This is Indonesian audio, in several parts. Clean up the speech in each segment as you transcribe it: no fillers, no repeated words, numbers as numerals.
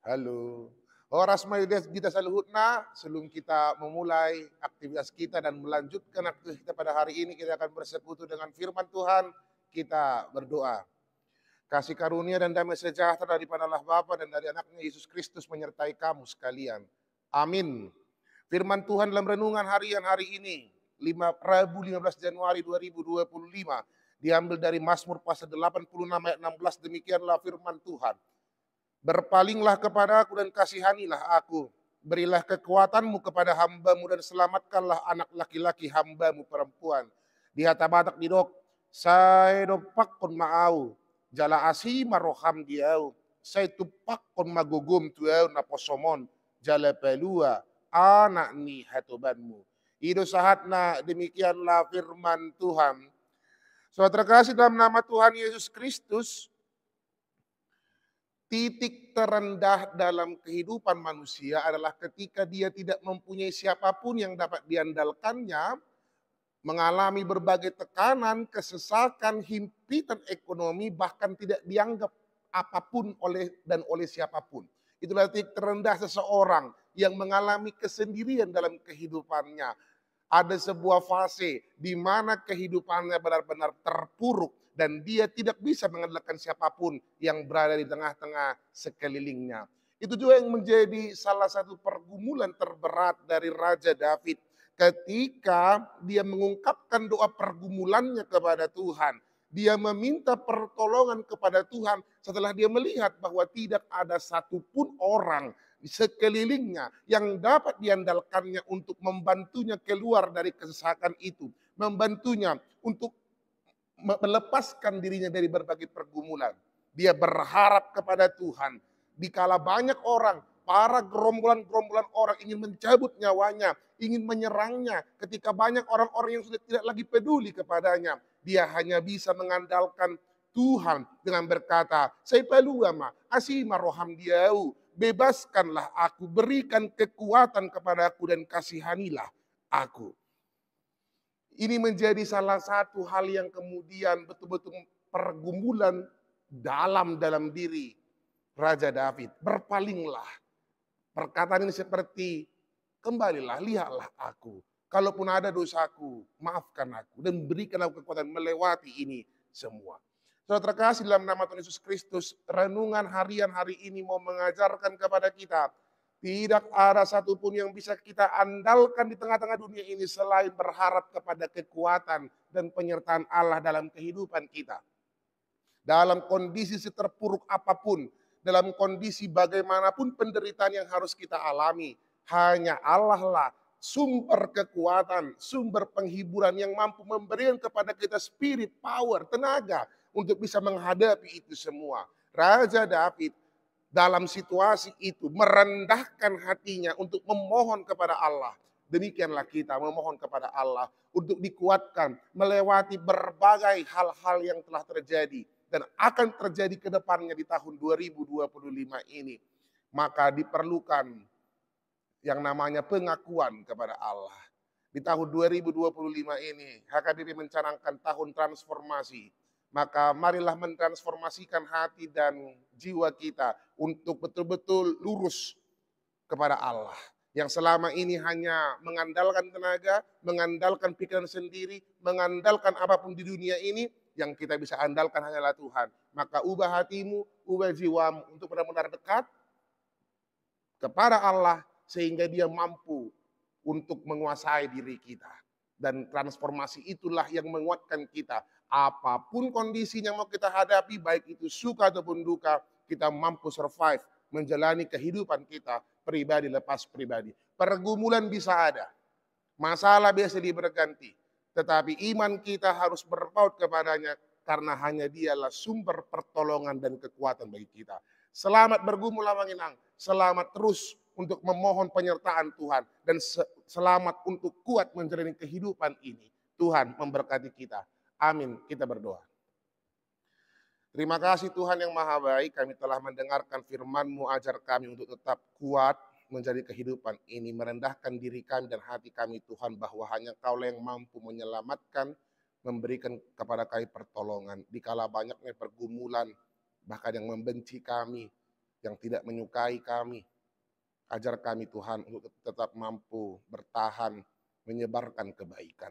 Halo. Horas mayoritas kita saluhutna, sebelum kita memulai aktivitas kita dan melanjutkan aktivitas kita pada hari ini, kita akan bersekutu dengan firman Tuhan, kita berdoa. Kasih karunia dan damai sejahtera daripada Allah Bapa dan dari anaknya Yesus Kristus menyertai kamu sekalian. Amin. Firman Tuhan dalam renungan harian hari ini, Rabu 15 Januari 2025, diambil dari Mazmur pasal 86 ayat 16, demikianlah firman Tuhan. Berpalinglah kepadaku dan kasihanilah aku. Berilah kekuatanmu kepada hambamu dan selamatkanlah anak laki-laki hambamu perempuan. Di hata batak didok, saya dopak kon maau. Jala asi maroham diau. Saya tupak kon magugum tuau naposomon. Jala pelua anak ni hatobanmu. Ido sahatna demikianlah firman Tuhan. Saudara terkasih dalam nama Tuhan Yesus Kristus, titik terendah dalam kehidupan manusia adalah ketika dia tidak mempunyai siapapun yang dapat diandalkannya, mengalami berbagai tekanan, kesesakan, himpitan ekonomi, bahkan tidak dianggap apapun oleh siapapun. Itulah titik terendah seseorang yang mengalami kesendirian dalam kehidupannya. Ada sebuah fase di mana kehidupannya benar-benar terpuruk dan dia tidak bisa mengandalkan siapapun yang berada di tengah-tengah sekelilingnya. Itu juga yang menjadi salah satu pergumulan terberat dari Raja David ketika dia mengungkapkan doa pergumulannya kepada Tuhan. Dia meminta pertolongan kepada Tuhan setelah dia melihat bahwa tidak ada satupun orang di sekelilingnya yang dapat diandalkannya untuk membantunya keluar dari kesesakan itu, membantunya untuk melepaskan dirinya dari berbagai pergumulan. Dia berharap kepada Tuhan. Dikala banyak orang, para gerombolan-gerombolan orang ingin mencabut nyawanya, ingin menyerangnya, ketika banyak orang-orang yang sudah tidak lagi peduli kepadanya, dia hanya bisa mengandalkan Tuhan dengan berkata, "Saya peluama, asima roham diau, bebaskanlah aku, berikan kekuatan kepadaku dan kasihanilah aku." Ini menjadi salah satu hal yang kemudian betul-betul pergumulan dalam diri Raja David. Berpalinglah. Perkataan ini seperti, kembalilah, lihatlah aku. Kalaupun ada dosaku, maafkan aku dan berikan aku kekuatan melewati ini semua. Saudara terkasih dalam nama Tuhan Yesus Kristus, renungan harian hari ini mau mengajarkan kepada kita, tidak ada satupun yang bisa kita andalkan di tengah-tengah dunia ini selain berharap kepada kekuatan dan penyertaan Allah dalam kehidupan kita. Dalam kondisi seterpuruk apapun, dalam kondisi bagaimanapun penderitaan yang harus kita alami, hanya Allah lah sumber kekuatan, sumber penghiburan yang mampu memberikan kepada kita spirit, power, tenaga untuk bisa menghadapi itu semua. Raja David dalam situasi itu merendahkan hatinya untuk memohon kepada Allah. Demikianlah kita memohon kepada Allah untuk dikuatkan melewati berbagai hal-hal yang telah terjadi dan akan terjadi ke depannya di tahun 2025 ini. Maka diperlukan yang namanya pengakuan kepada Allah. Di tahun 2025 ini HKBP mencanangkan tahun transformasi. Maka marilah mentransformasikan hati dan jiwa kita untuk betul-betul lurus kepada Allah. Yang selama ini hanya mengandalkan tenaga, mengandalkan pikiran sendiri, mengandalkan apapun di dunia ini, yang kita bisa andalkan hanyalah Tuhan. Maka ubah hatimu, ubah jiwamu untuk benar-benar dekat kepada Allah sehingga dia mampu untuk menguasai diri kita. Dan transformasi itulah yang menguatkan kita. Apapun kondisi yang mau kita hadapi, baik itu suka ataupun duka, kita mampu survive, menjalani kehidupan kita pribadi lepas pribadi. Pergumulan bisa ada, masalah biasa berganti, tetapi iman kita harus berpaut kepadanya karena hanya dialah sumber pertolongan dan kekuatan bagi kita. Selamat bergumul lawanginang, selamat terus untuk memohon penyertaan Tuhan dan selamat untuk kuat menjalani kehidupan ini. Tuhan memberkati kita. Amin. Kita berdoa. Terima kasih Tuhan yang Maha Baik, kami telah mendengarkan firman-Mu, ajar kami untuk tetap kuat menjadi kehidupan ini, merendahkan diri kami dan hati kami Tuhan, bahwa hanya Kau yang mampu menyelamatkan, memberikan kepada kami pertolongan. Dikala banyaknya pergumulan, bahkan yang membenci kami, yang tidak menyukai kami. Ajar kami Tuhan untuk tetap mampu bertahan, menyebarkan kebaikan.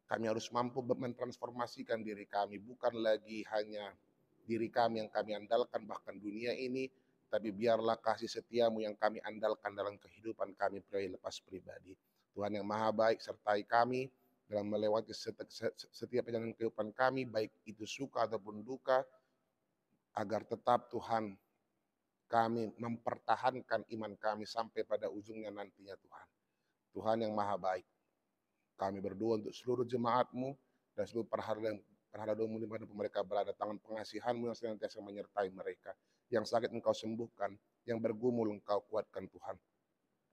Kami harus mampu mentransformasikan diri kami, bukan lagi hanya diri kami yang kami andalkan bahkan dunia ini, tapi biarlah kasih setiamu yang kami andalkan dalam kehidupan kami lepas pribadi. Tuhan yang maha baik sertai kami dalam melewati setiap perjalanan kehidupan kami, baik itu suka ataupun duka, agar tetap Tuhan kami mempertahankan iman kami sampai pada ujungnya nantinya Tuhan. Tuhan yang maha baik, kami berdoa untuk seluruh jemaat-Mu dan seluruh perhadamu di mana mereka berada. Tangan pengasihan-Mu yang senantiasa menyertai mereka. Yang sakit Engkau sembuhkan, yang bergumul Engkau kuatkan Tuhan.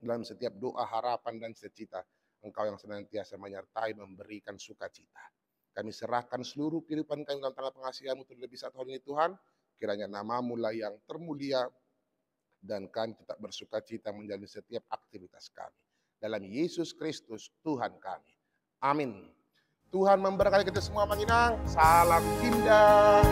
Dalam setiap doa, harapan, dan cita, Engkau yang senantiasa menyertai, memberikan sukacita. Kami serahkan seluruh kehidupan kami dalam tangan pengasihan-Mu terlebih saat hari ini Tuhan. Kiranya nama-Mu lah yang termulia, dan kami tetap bersuka cita menjalani setiap aktivitas kami. Dalam Yesus Kristus Tuhan kami. Amin. Tuhan memberkati kita semua Manginang. Salam indah.